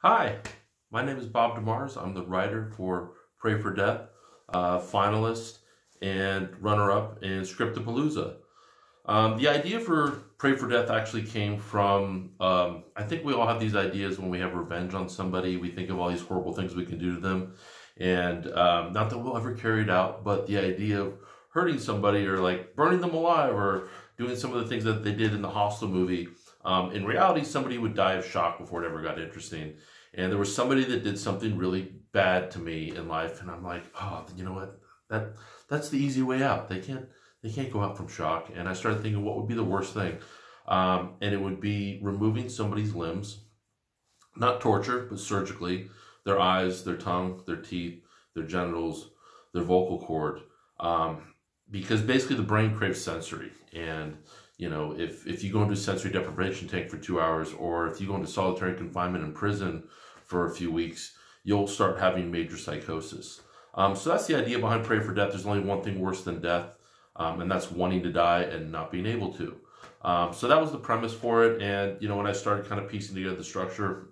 Hi, my name is Bob DeMars. I'm the writer for Pray for Death, finalist and runner-up in Scriptapalooza. The idea for Pray for Death actually came from, I think we all have these ideas when we have revenge on somebody. We think of all these horrible things we can do to them. And not that we'll ever carry it out, but the idea of hurting somebody or like burning them alive or doing some of the things that they did in the Hostel movie. In reality, somebody would die of shock before it ever got interesting. And there was somebody that did something really bad to me in life, and I'm like, oh, you know what? That's the easy way out. They can't go out from shock. And I started thinking, what would be the worst thing? And it would be removing somebody's limbs, not torture, but surgically, their eyes, their tongue, their teeth, their genitals, their vocal cord. Because basically the brain craves sensory. And, you know, if you go into a sensory deprivation tank for 2 hours, or if you go into solitary confinement in prison for a few weeks, you'll start having major psychosis. So that's the idea behind Pray for Death. There's only one thing worse than death, and that's wanting to die and not being able to. So that was the premise for it. And, you know, when I started kind of piecing together the structure,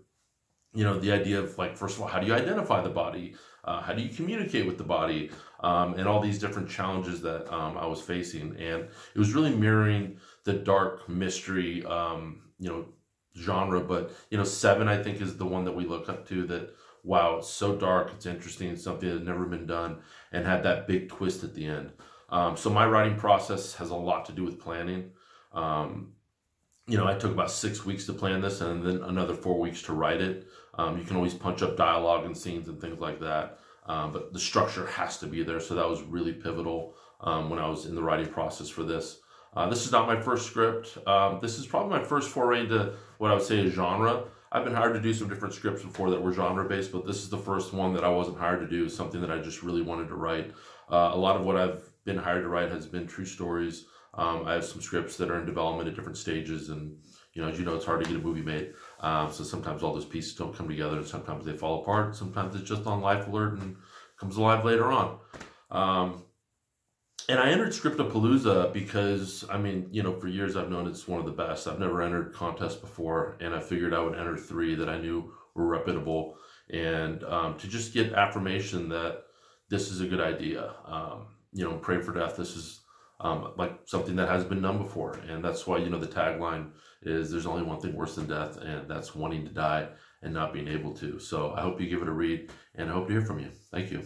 you know, the idea of, like, first of all, how do you identify the body? How do you communicate with the body? And all these different challenges that I was facing. And it was really mirroring the dark mystery, you know, genre. But, you know, Seven, I think, is the one that we look up to that, wow, it's so dark, it's interesting, it's something that had never been done, and had that big twist at the end. So my writing process has a lot to do with planning. You know, I took about 6 weeks to plan this and then another 4 weeks to write it. You can always punch up dialogue and scenes and things like that. But the structure has to be there. So that was really pivotal when I was in the writing process for this. This is not my first script. This is probably my first foray into what I would say is genre. I've been hired to do some different scripts before that were genre-based, but this is the first one that I wasn't hired to do, something that I just really wanted to write. A lot of what I've been hired to write has been true stories. I have some scripts that are in development at different stages, and, you know, as you know, it's hard to get a movie made. So sometimes all those pieces don't come together, and sometimes they fall apart. Sometimes it's just on life alert and comes alive later on. And I entered Scriptapalooza because, I mean, you know, for years I've known it's one of the best. I've never entered contests before, and I figured I would enter 3 that I knew were reputable, and to just get affirmation that this is a good idea. You know, Pray for Death, this is like something that has been done before. And that's why, you know, the tagline is there's only one thing worse than death, and that's wanting to die and not being able to. So I hope you give it a read, and I hope to hear from you. Thank you.